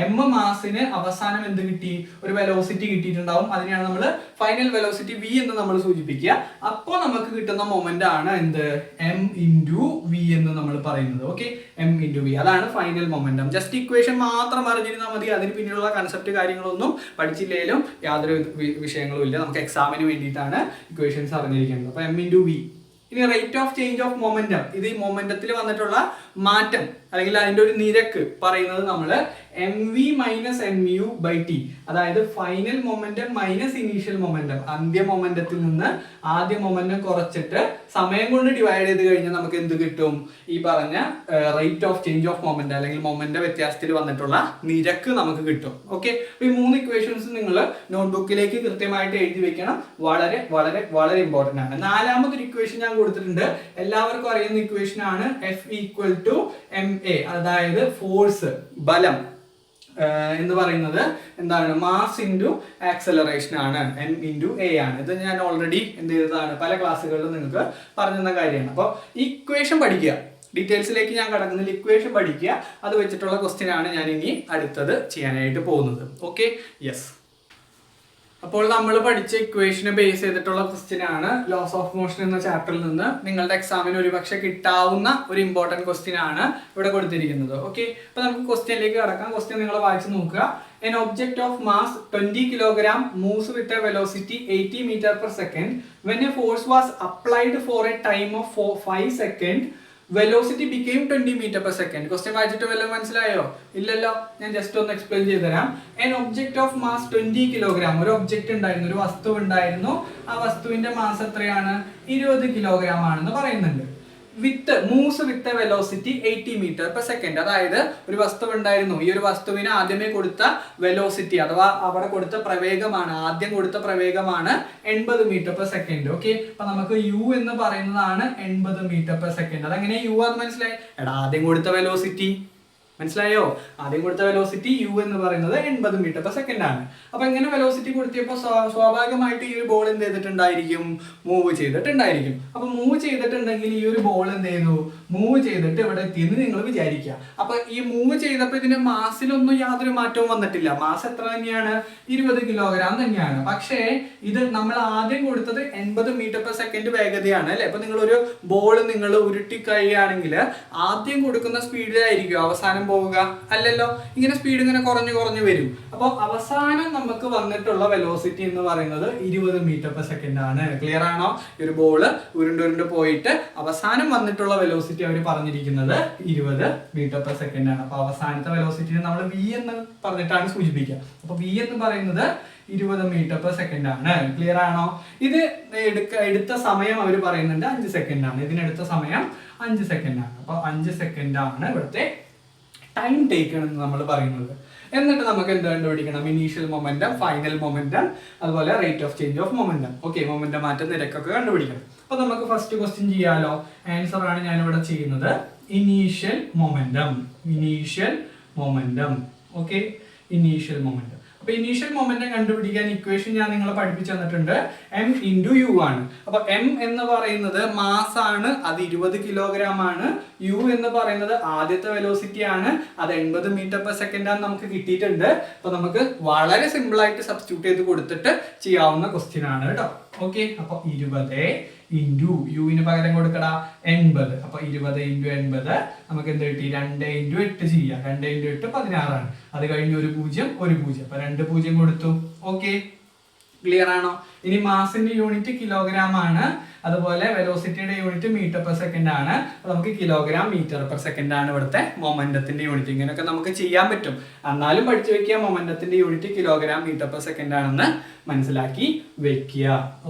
m മാസിന് അവസാനം എന്ത് കിട്ടി? ഒരു വെലോസിറ്റി കിട്ടിയിട്ടുണ്ടാവും. അതിനെയാണ് നമ്മൾ ഫൈനൽ വെലോസിറ്റി v എന്ന് നമ്മൾ സൂചിപ്പിക്കുക. അപ്പോൾ നമുക്ക് കിട്ടുന്ന മൊമെന്റ് ആണ് എന്ത്? m into v എന്ന് നമ്മൾ പറയുന്നത്. ഓക്കെ, m into v, അതാണ് ഫൈനൽ മൊമെന്റം. ജസ്റ്റ് ഇക്വേഷൻ മാത്രം അറിഞ്ഞിരുന്നാൽ മതി. അതിന് പിന്നിലുള്ള കൺസെപ്റ്റ് കാര്യങ്ങളൊന്നും പഠിച്ചില്ലെങ്കിലും യാതൊരു വിഷയങ്ങളും ഇല്ല. നമുക്ക് എക്സാമിന് വേണ്ടിയിട്ടാണ് ഇക്വേഷൻസ് അറിഞ്ഞിരിക്കുന്നത്. അപ്പൊ m into v. ഇനി rate of change of momentum, ഇത് ഈ മൊമെന്റത്തിൽ വന്നിട്ടുള്ള മാറ്റം അല്ലെങ്കിൽ അതിന്റെ ഒരു നിരക്ക് പറയുന്നത് നമ്മൾ mv മൈനസ് mu/t, അതായത് final momentum minus initial momentum, അന്ത്യ മൊമെന്റത്തിൽ നിന്ന് ആദ്യ മൊമെന്റം കുറച്ചിട്ട് സമയം കൊണ്ട് ഡിവൈഡ് ചെയ്ത് കഴിഞ്ഞാൽ നമുക്ക് എന്ത് കിട്ടും? ഈ പറഞ്ഞ rate of change of momentum അല്ലെങ്കിൽ മൊമെന്റ വ്യത്യാസത്തിൽ വന്നിട്ടുള്ള നിരക്ക് നമുക്ക് കിട്ടും. ഓക്കെ, ഈ 3 ഇക്വേഷൻസ് നിങ്ങൾ നോട്ട്ബുക്കിലേക്ക് കൃത്യമായിട്ട് എഴുതി വെക്കണം. വളരെ വളരെ വളരെ ഇമ്പോർട്ടന്റ് ആണ്. നാലാമത്തെ ഇക്വേഷൻ ഞാൻ കൊടുത്തിട്ടുണ്ട്, എല്ലാവർക്കും അറിയുന്ന ഇക്വേഷൻ ആണ് F ഈക്വൽ ടു ma, അതായത് ഫോഴ്സ്, ബലം എന്ന് പറയുന്നത് എന്താണ്? മാസ് ഇൻറ്റു ആക്സലറേഷൻ ആണ്, m ഇൻറ്റു a ആണ്. ഇത് ഞാൻ ഓൾറെഡി എന്ത് ചെയ്തതാണ്, പല ക്ലാസ്സുകളിലും നിങ്ങൾക്ക് പറഞ്ഞു തന്ന കാര്യമാണ്. അപ്പോൾ ഇക്വേഷൻ പഠിക്കുക, ഡീറ്റെയിൽസിലേക്ക് ഞാൻ കടക്കുന്നില്ല, ഇക്വേഷൻ പഠിക്കുക. അത് വെച്ചിട്ടുള്ള ക്വസ്റ്റ്യൻ ആണ് ഞാൻ ഇനി അടുത്തത് ചെയ്യാനായിട്ട് പോകുന്നത്. Okay, yes. അപ്പോൾ നമ്മൾ പഠിച്ച ഇക്വേഷനെ ബേസ് ചെയ്തിട്ടുള്ള ക്വസ്റ്റ്യൻ ആണ് ലോസ് ഓഫ് മോഷൻ എന്ന ചാപ്റ്ററിൽ നിന്ന് നിങ്ങളുടെ എക്സാമിന് ഒരുപക്ഷെ കിട്ടാവുന്ന ഒരു ഇമ്പോർട്ടന്റ് ക്വസ്റ്റ്യൻ ആണ് ഇവിടെ കൊടുത്തിരിക്കുന്നത്. ഓക്കെ, അപ്പൊ നമുക്ക് ക്വസ്റ്റ്യനിലേക്ക് കടക്കാം. ക്വസ്റ്റ്യൻ നിങ്ങൾ വായിച്ചു നോക്കുക. An object of mass 20 kg moves with a velocity 80 meter per second. When a force was applied for a time of 5 seconds, velocity became 20 meter per second. Question വായിച്ചിട്ട് വല്ലതും മനസ്സിലായോ? ഇല്ലല്ലോ, ഞാൻ ജസ്റ്റ് ഒന്ന് എക്സ്പ്ലെയിൻ ചെയ്ത് തരാം. An object of mass 20 kg, ഒരു object ഉണ്ടായിരുന്നു, ഒരു വസ്തു ഉണ്ടായിരുന്നു. ആ വസ്തുവിന്റെ മാസ് എത്രയാണ്? 20 കിലോഗ്രാം ആണെന്ന് പറയുന്നുണ്ട്. Moves with velocity 80 metre per second, അതായത് ഒരു വസ്തു ഉണ്ടായിരുന്നു. ഈ ഒരു വസ്തുവിന് ആദ്യമേ കൊടുത്ത വെലോസിറ്റി അഥവാ അവിടെ കൊടുത്ത പ്രവേഗമാണ്, ആദ്യം കൊടുത്ത പ്രവേഗമാണ് 80 മീറ്റർ പെർ സെക്കൻഡ്. ഓക്കെ, അപ്പൊ നമുക്ക് യു എന്ന് പറയുന്നതാണ് 80 മീറ്റർ പെർ സെക്കൻഡ്. അതെങ്ങനെ യു ആണെന്ന് മനസ്സിലായി? എടാ, ആദ്യം കൊടുത്ത വെലോസിറ്റി മനസ്സിലായോ? ആദ്യം കൊടുത്ത വെലോസിറ്റി യു എന്ന് പറയുന്നത് 80 മീറ്റർ പെർ സെക്കൻഡ് ആണ്. അപ്പൊ ഇങ്ങനെ വെലോസിറ്റി കൊടുത്തിയപ്പോൾ സ്വാഭാവികമായിട്ട് ഈ ഒരു ബോൾ എന്ത് ചെയ്തിട്ടുണ്ടായിരിക്കും? മൂവ് ചെയ്തിട്ടുണ്ടായിരിക്കും. അപ്പൊ മൂവ് ചെയ്തിട്ടുണ്ടെങ്കിൽ ഈ ഒരു ബോൾ എന്ത് ചെയ്തു? മൂവ് ചെയ്തിട്ട് ഇവിടെ എത്തിയെന്ന് നിങ്ങൾ വിചാരിക്കുക. അപ്പൊ ഈ മൂവ് ചെയ്തപ്പോൾ ഇതിന്റെ മാസിലൊന്നും യാതൊരു മാറ്റവും വന്നിട്ടില്ല. മാസ് എത്ര തന്നെയാണ്? 20 കിലോഗ്രാം തന്നെയാണ്. പക്ഷേ ഇത് നമ്മൾ ആദ്യം കൊടുത്തത് 80 മീറ്റർ പെർ സെക്കൻഡ് വേഗതയാണ് അല്ലെ? അപ്പൊ നിങ്ങൾ ഒരു ബോൾ നിങ്ങൾ ഉരുട്ടി കഴിയുകയാണെങ്കിൽ ആദ്യം കൊടുക്കുന്ന സ്പീഡിലായിരിക്കും അവസാനം പോവുക? അല്ലല്ലോ, ഇങ്ങനെ സ്പീഡ് ഇങ്ങനെ കുറഞ്ഞു കുറഞ്ഞു വരും. അപ്പോൾ അവസാനം നമുക്ക് വന്നിട്ടുള്ള വെലോസിറ്റി എന്ന് പറയുന്നത് 20 മീറ്റർ പെർ സെക്കൻഡ് ആണ്. ക്ലിയർ ആണോ? ഒരു ബോള് ഉരുണ്ടുരുണ്ട് പോയിട്ട് അവസാനം വന്നിട്ടുള്ള വെലോസിറ്റി അവർ പറഞ്ഞിരിക്കുന്നത് 20 മീറ്റർ പെർ സെക്കൻഡ് ആണ്. അപ്പൊ അവസാനത്തെ വെലോസിറ്റിനെ നമ്മൾ v എന്ന് പറഞ്ഞിട്ടാണ് സൂചിപ്പിക്കുക. അപ്പൊ v എന്ന് പറയുന്നത് 20 മീറ്റർ പെർ സെക്കൻഡ് ആണ്. ക്ലിയർ ആണോ? ഇത് എടുത്ത സമയം അവർ പറയുന്നുണ്ട് 5 സെക്കൻഡ് ആണ്. ഇതിനെടുത്ത സമയം 5 സെക്കൻഡ് ആണ്. അപ്പൊ 5 സെക്കൻഡ് ആണ് ഇവിടുത്തെ ടൈം ടേക്കൺ എന്ന് നമ്മൾ പറയുന്നത്. എന്നിട്ട് നമുക്ക് എന്ത് കണ്ടുപിടിക്കണം? ഇനീഷ്യൽ മൊമെന്റം, ഫൈനൽ മൊമെന്റം, അതുപോലെ rate of change of momentum. Okay, momentum മാറ്റം, നിരക്കൊക്കെ കണ്ടുപിടിക്കണം. അപ്പൊ നമുക്ക് ഫസ്റ്റ് ക്വസ്റ്റ്യൻ ചെയ്യാലോ. ആൻസർ ആണ് ഞാൻ ഇവിടെ ചെയ്യുന്നത്. Initial momentum, initial momentum. Okay, initial momentum. അപ്പൊ ഇനീഷ്യൽ മൊമെന്റം കണ്ടുപിടിക്കാൻ ഇക്വേഷൻ ഞാൻ നിങ്ങളെ പഠിപ്പിച്ചു തന്നിട്ടുണ്ട്. m ഇൻറ്റു യു ആണ്. അപ്പൊ m എന്ന് പറയുന്നത് മാസ് ആണ്, അത് 20 കിലോഗ്രാം ആണ്. u എന്ന് പറയുന്നത് ആദ്യത്തെ വെലോസിറ്റി ആണ്, അത് 80 മീറ്റർ പെർ സെക്കൻഡ് ആണ് നമുക്ക് കിട്ടിയിട്ടുണ്ട്. അപ്പൊ നമുക്ക് വളരെ സിമ്പിൾ ആയിട്ട് സബ്സ്റ്റിറ്റ്യൂട്ട് ചെയ്ത് കൊടുത്തിട്ട് ചെയ്യാവുന്ന ക്വസ്റ്റ്യൻ ആണ് കേട്ടോ. ഓക്കെ, അപ്പൊ 20 ഇൻറ്റു യുവിന് പകരം കൊടുക്കടാ 80. അപ്പൊ 20 ഇൻറ്റു 80 നമുക്ക് എന്ത് കിട്ടി? 2 ഇൻറ്റു 8 ചെയ്യാം. 2 ഇൻറ്റു 8 16 ആണ്. അത് കഴിഞ്ഞ് ഒരു 0 1 0, അപ്പൊ 2 0 കൊടുത്തു. ഓക്കെ, ക്ലിയർ ആണോ? ഇനി മാസിന്റെ യൂണിറ്റ് കിലോഗ്രാം ആണ്, അതുപോലെ വെലോസിറ്റിയുടെ യൂണിറ്റ് മീറ്റർ പെർ സെക്കൻഡ് ആണ്. നമുക്ക് കിലോഗ്രാം മീറ്റർ പെർ സെക്കൻഡ് ആണ് ഇവിടുത്തെ മൊമെന്റത്തിന്റെ യൂണിറ്റ്. ഇങ്ങനെയൊക്കെ നമുക്ക് ചെയ്യാൻ പറ്റും. എന്നാലും പഠിച്ചു വെക്കുക, മൊമെന്റത്തിന്റെ unit kilogram metre per second ആണെന്ന് മനസ്സിലാക്കി വെക്കുക.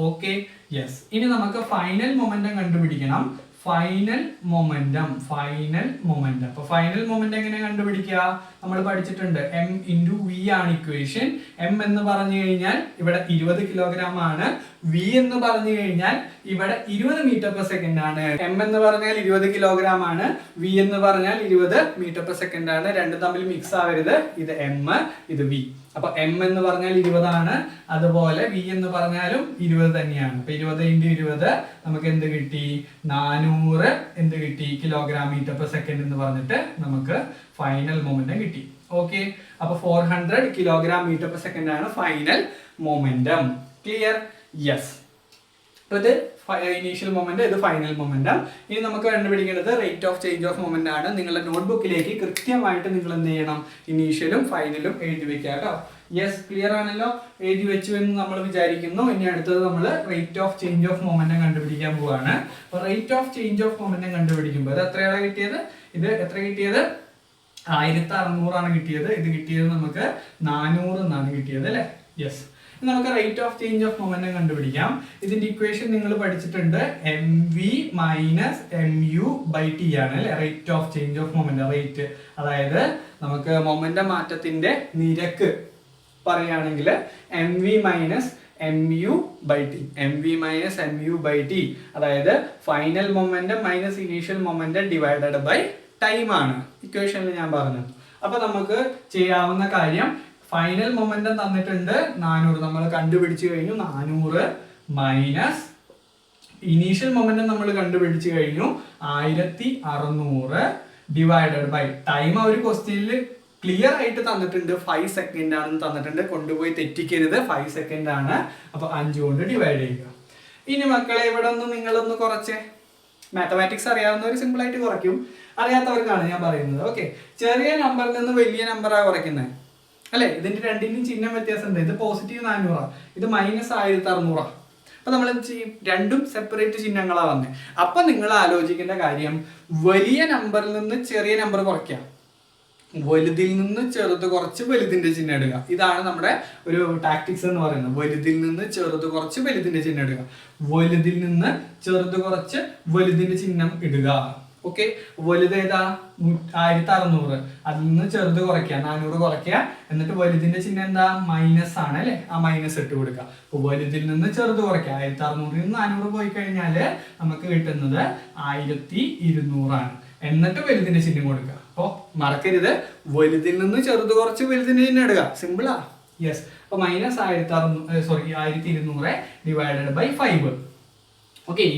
Okay, yes. ഇനി നമുക്ക് ഫൈനൽ മൊമെന്റം കണ്ടുപിടിക്കണം. Final momentum, final momentum. അപ്പൊ ഫൈനൽ മൊമെന്റം എങ്ങനെ കണ്ടുപിടിക്കുക? നമ്മൾ പഠിച്ചിട്ടുണ്ട്. m ഇൻറ്റു വി ആണ് ഇക്വേഷൻ. m എന്ന് പറഞ്ഞു കഴിഞ്ഞാൽ ഇവിടെ 20 കിലോഗ്രാം ആണ്. v എന്ന് പറഞ്ഞു കഴിഞ്ഞാൽ ഇവിടെ 20 മീറ്റർ പെർ സെക്കൻഡ് ആണ്. m എന്ന് പറഞ്ഞാൽ 20 കിലോഗ്രാം ആണ്, v എന്ന് പറഞ്ഞാൽ 20 മീറ്റർ പെർ സെക്കൻഡ് ആണ്. രണ്ടും തമ്മിൽ മിക്സ് ആവരുത്. ഇത് m, ഇത് v. അപ്പൊ m എന്ന് പറഞ്ഞാൽ 20 ആണ്, അതുപോലെ v എന്ന് പറഞ്ഞാലും 20 തന്നെയാണ്. അപ്പൊ 20 ഇൻറ്റു 20 നമുക്ക് എന്ത് കിട്ടി? 400 എന്ത് കിട്ടി? കിലോഗ്രാം മീറ്റർ പെർ സെക്കൻഡ് എന്ന് പറഞ്ഞിട്ട് നമുക്ക് ഫൈനൽ മൊമെന്റം കിട്ടി. ഓക്കെ, അപ്പൊ 400 കിലോഗ്രാം മീറ്റർ പെർ സെക്കൻഡ് ആണ് ഫൈനൽ മൊമെന്റം. ക്ലിയർ? യെസ്. അപ്പൊ ഇത് ഇനീഷ്യൽ മൊമെന്റ്, ഇത് ഫൈനൽ മൊമെന്റം. ഇനി നമുക്ക് കണ്ടുപിടിക്കേണ്ടത് rate of change of moment ആണ്. നിങ്ങളുടെ നോട്ട്ബുക്കിലേക്ക് കൃത്യമായിട്ട് നിങ്ങൾ എന്ത് ചെയ്യണം? ഇനീഷ്യലും ഫൈനലും എഴുതി വെക്കുക കേട്ടോ. യെസ്, ക്ലിയർ ആണല്ലോ, എഴുതി വെച്ചു എന്ന് നമ്മൾ വിചാരിക്കുന്നു. ഇനി അടുത്തത് നമ്മൾ rate of change of momentum കണ്ടുപിടിക്കാൻ പോവാണ്. അപ്പൊ rate of change of momentum കണ്ടുപിടിക്കുമ്പോൾ ഇത് എത്രയാണ് കിട്ടിയത്? ഇത് എത്ര കിട്ടിയത്? 1600 കിട്ടിയത്. ഇത് കിട്ടിയത് നമുക്ക് 400 എന്നാണ് കിട്ടിയത് അല്ലേ? യെസ്. നമുക്ക് rate of change of momentum കണ്ടുപിടിക്കാം. ഇതിന്റെ ഇക്വേഷൻ നിങ്ങൾ പഠിച്ചിട്ടുണ്ട്. mv മൈനസ് mu/t ആണ് അല്ലെ rate of change of momentum. Rate അതായത് നമുക്ക് മൊമെന്റം മാറ്റത്തിന്റെ നിരക്ക് പറയുകയാണെങ്കിൽ mv minus mu/t. mv minus mu/t അതായത് final momentum minus initial momentum divided by time ആണ് ഇക്വേഷനിൽ ഞാൻ പറഞ്ഞത്. അപ്പൊ നമുക്ക് ചെയ്യാവുന്ന കാര്യം, ഫൈനൽ മൊമെന്റം തന്നിട്ടുണ്ട് 400, നമ്മൾ കണ്ടുപിടിച്ചു കഴിഞ്ഞു. 400 മൈനസ് ഇനീഷ്യൽ മൊമെന്റം നമ്മൾ കണ്ടുപിടിച്ചു കഴിഞ്ഞു 1600 ഡിവൈഡഡ് ബൈ ടൈം. ആ ഒരു ക്വസ്റ്റ്യനിൽ ക്ലിയർ ആയിട്ട് തന്നിട്ടുണ്ട് 5 സെക്കൻഡ് ആണെന്ന് തന്നിട്ടുണ്ട്. കൊണ്ടുപോയി തെറ്റിക്കരുത്, 5 സെക്കൻഡ് ആണ്. അപ്പൊ 5 കൊണ്ട് ഡിവൈഡ് ചെയ്യുക. ഇനി മക്കളെ ഇവിടെ ഒന്ന് നിങ്ങളൊന്ന് കുറച്ച് മാത്തമാറ്റിക്സ് അറിയാവുന്നവർ സിമ്പിൾ ആയിട്ട് കുറയ്ക്കും, അറിയാത്തവർക്കാണ് ഞാൻ പറയുന്നത്. ഓക്കെ, ചെറിയ നമ്പറിൽ നിന്ന് വലിയ നമ്പറാണ് കുറയ്ക്കുന്നത് അല്ലെ? ഇതിന്റെ രണ്ടിന്റെയും ചിഹ്നം വ്യത്യാസമുണ്ട്. ഇത് പോസിറ്റീവ് 400, ഇത് മൈനസ് 1600. അപ്പൊ നമ്മൾ എന്ത് ചെയ്യും? രണ്ടും സെപ്പറേറ്റ് ചിഹ്നങ്ങളാ വന്നത്. അപ്പൊ നിങ്ങൾ ആലോചിക്കേണ്ട കാര്യം, വലിയ നമ്പറിൽ നിന്ന് ചെറിയ നമ്പർ കുറയ്ക്കാം, വലുതിൽ നിന്ന് ചെറുത് കുറച്ച് വലുതിന്റെ ചിഹ്നം ഇടുക. ഇതാണ് നമ്മുടെ ഒരു ടാക്ടിക്സ് എന്ന് പറയുന്നത്. വലുതിൽ നിന്ന് ചെറുത് കുറച്ച് വലുതിന്റെ ചിഹ്നം ഇടുക, വലുതിൽ നിന്ന് ചെറുത് കുറച്ച് വലുതിന്റെ ചിഹ്നം ഇടുക. ഓക്കെ, വലുത് ഏതാ? 1600. അതിൽ നിന്ന് ചെറുത് കുറയ്ക്കുക, 400 കുറയ്ക്കുക. എന്നിട്ട് വലുതിന്റെ ചിഹ്നം എന്താ? മൈനസ് ആണ് അല്ലെ? ആ മൈനസ് ഇട്ട് കൊടുക്കുക. അപ്പൊ വലുതിൽ നിന്ന് ചെറുത് കുറയ്ക്കുക. 1600 നിന്ന് 400 പോയി കഴിഞ്ഞാല് നമുക്ക് കിട്ടുന്നത് 1200 ആണ്. എന്നിട്ട് വലുതിന്റെ ചിഹ്നം കൊടുക്കുക. അപ്പൊ മറക്കരുത്, വലുതിൽ നിന്ന് ചെറുത് കുറച്ച് വലുതിന്റെ ചിഹ്നം ഇടുക. സിമ്പിളാ. യെസ്. അപ്പൊ മൈനസ് 1200 ഡിവൈഡഡ് ബൈ 5. ഓക്കെ, ഈ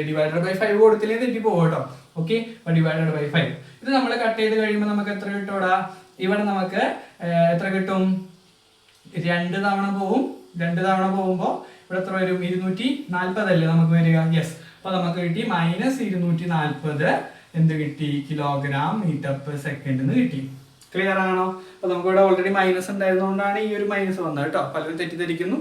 ഡിവൈഡഡ് ബൈ 5 കൊടുത്തില്ലേ തെറ്റി പോകും കേട്ടോ. ഓക്കെ, അപ്പൊ ഡിവൈഡഡ് ബൈ 5 ഇത് നമ്മൾ കട്ട് ചെയ്ത് കഴിയുമ്പോൾ നമുക്ക് എത്ര കിട്ടൂടാ? ഇവിടെ നമുക്ക് എത്ര കിട്ടും? 2 തവണ പോവും. 2 തവണ പോകുമ്പോൾ ഇവിടെ എത്ര വരും? 240 അല്ലേ നമുക്ക് വരിക? യെസ്. അപ്പൊ നമുക്ക് കിട്ടി മൈനസ് 240 എന്ത് കിട്ടി? കിലോഗ്രാം മീറ്റർ പെർ സെക്കൻഡ് എന്ന് കിട്ടി. ക്ലിയർ ആണോ? അപ്പൊ നമുക്ക് ഇവിടെ ഓൾറെഡി മൈനസ് ഉണ്ടായിരുന്നതുകൊണ്ടാണ് ഈ ഒരു മൈനസ് വന്നത് കേട്ടോ. പലരും തെറ്റിദ്ധരിക്കുന്നു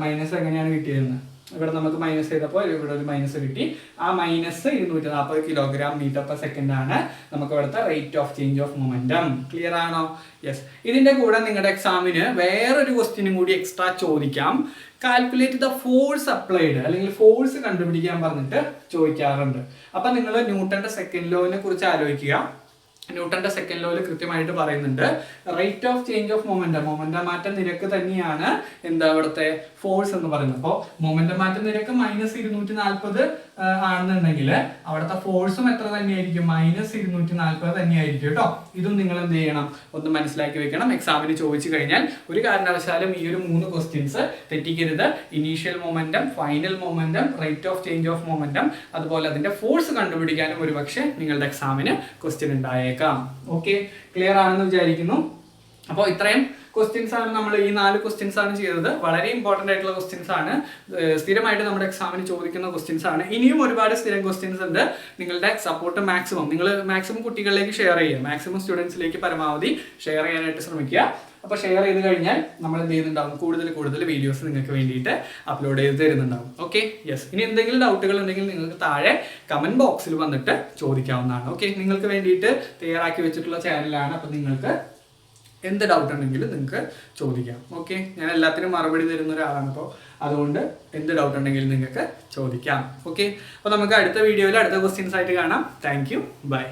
മൈനസ് എങ്ങനെയാണ് കിട്ടിയതെന്ന്. ഇവിടെ നമുക്ക് മൈനസ് ചെയ്തപ്പോൾ ഇവിടെ ഒരു മൈനസ് കിട്ടി. ആ minus 240 kilogram metre per second ആണ് നമുക്ക് ഇവിടുത്തെ rate of change of momentum. Clear ആണോ? യെസ്. ഇതിന്റെ കൂടെ നിങ്ങളുടെ എക്സാമിന് വേറൊരു ക്വസ്റ്റ്യനും കൂടി എക്സ്ട്രാ ചോദിക്കാം. കാൽക്കുലേറ്റ് ദ ഫോഴ്സ് അപ്ലൈഡ്, അല്ലെങ്കിൽ ഫോഴ്സ് കണ്ടുപിടിക്കാൻ പറഞ്ഞിട്ട് ചോദിക്കാറുണ്ട്. അപ്പൊ നിങ്ങൾ ന്യൂട്ടന്റെ സെക്കൻഡ് ലോവിനെ കുറിച്ച് ആലോചിക്കുക. ന്യൂട്ടന്റെ സെക്കൻഡ് ലോയിൽ കൃത്യമായിട്ട് പറയുന്നുണ്ട് rate of change of momentum, momentum മാറ്റ നിരക്ക് തന്നെയാണ് എന്താ ഇവിടുത്തെ ഫോഴ്സ് എന്ന് പറയുന്നത്. അപ്പോൾ മൊമെന്റം മാറ്റ നിരക്ക് മൈനസ് 240 ആണെന്നുണ്ടെങ്കിൽ അവിടുത്തെ ഫോഴ്സും എത്ര തന്നെയായിരിക്കും? മൈനസ് 240 തന്നെയായിരിക്കും കേട്ടോ. ഇതും നിങ്ങൾ എന്ത് ചെയ്യണം? ഒന്ന് മനസ്സിലാക്കി വെക്കണം. എക്സാമിന് ചോദിച്ചു കഴിഞ്ഞാൽ ഒരു കാരണവശാലും ഈ ഒരു 3 ക്വസ്റ്റ്യൻസ് തെറ്റിക്കരുത്. Initial momentum, final momentum, rate of change of momentum, അതുപോലെ അതിന്റെ ഫോഴ്സ് കണ്ടുപിടിക്കാനും ഒരു പക്ഷേ നിങ്ങളുടെ എക്സാമിന് ക്വസ്റ്റ്യൻ ഉണ്ടായേക്കാം. ഓക്കെ, ക്ലിയർ ആണെന്ന് വിചാരിക്കുന്നു. അപ്പോൾ ഇത്രയും ക്വസ്റ്റ്യൻസ് ആണ് നമ്മൾ ഈ 4 ക്വസ്റ്റ്യൻസ് ആണ് ചെയ്തത്. വളരെ ഇമ്പോർട്ടന്റ് ആയിട്ടുള്ള ക്വസ്റ്റ്യൻസ് ആണ്, സ്ഥിരമായിട്ട് നമ്മുടെ എക്സാമിന് ചോദിക്കുന്ന ക്വസ്റ്റ്യൻസ് ആണ്. ഇനിയും ഒരുപാട് സ്ഥിരം ക്വസ്റ്റ്യൻസ് ഉണ്ട്. നിങ്ങളുടെ സപ്പോർട്ട് നിങ്ങൾ മാക്സിമം കുട്ടികളിലേക്ക് ഷെയർ ചെയ്യുക, മാക്സിമം സ്റ്റുഡൻസിലേക്ക് പരമാവധി ഷെയർ ചെയ്യാനായിട്ട് ശ്രമിക്കുക. അപ്പോൾ ഷെയർ ചെയ്ത് കഴിഞ്ഞാൽ നമ്മൾ എന്ത് ചെയ്യുന്നുണ്ടാവും? കൂടുതൽ വീഡിയോസ് നിങ്ങൾക്ക് വേണ്ടിയിട്ട് അപ്ലോഡ് ചെയ്ത് തരുന്നുണ്ടാവും. Okay, yes. ഇനി എന്തെങ്കിലും ഡൗട്ടുകൾ ഉണ്ടെങ്കിൽ നിങ്ങൾക്ക് താഴെ കമന്റ് ബോക്സിൽ വന്നിട്ട് ചോദിക്കാവുന്നതാണ്. ഓക്കെ, നിങ്ങൾക്ക് വേണ്ടിയിട്ട് തയ്യാറാക്കി വെച്ചിട്ടുള്ള ചാനലാണ്. അപ്പം നിങ്ങൾക്ക് എന്ത് ഡൗട്ട് ഉണ്ടെങ്കിലും നിങ്ങൾക്ക് ചോദിക്കാം. ഓക്കെ, ഞാൻ എല്ലാത്തിനും മറുപടി തരുന്ന ഒരാളാണ്. അപ്പോൾ അതുകൊണ്ട് എന്ത് ഡൗട്ട് ഉണ്ടെങ്കിലും നിങ്ങൾക്ക് ചോദിക്കാം. ഓക്കെ, അപ്പോൾ നമുക്ക് അടുത്ത വീഡിയോയിൽ അടുത്ത ക്വസ്റ്റ്യൻസ് ആയിട്ട് കാണാം. Thank you, by.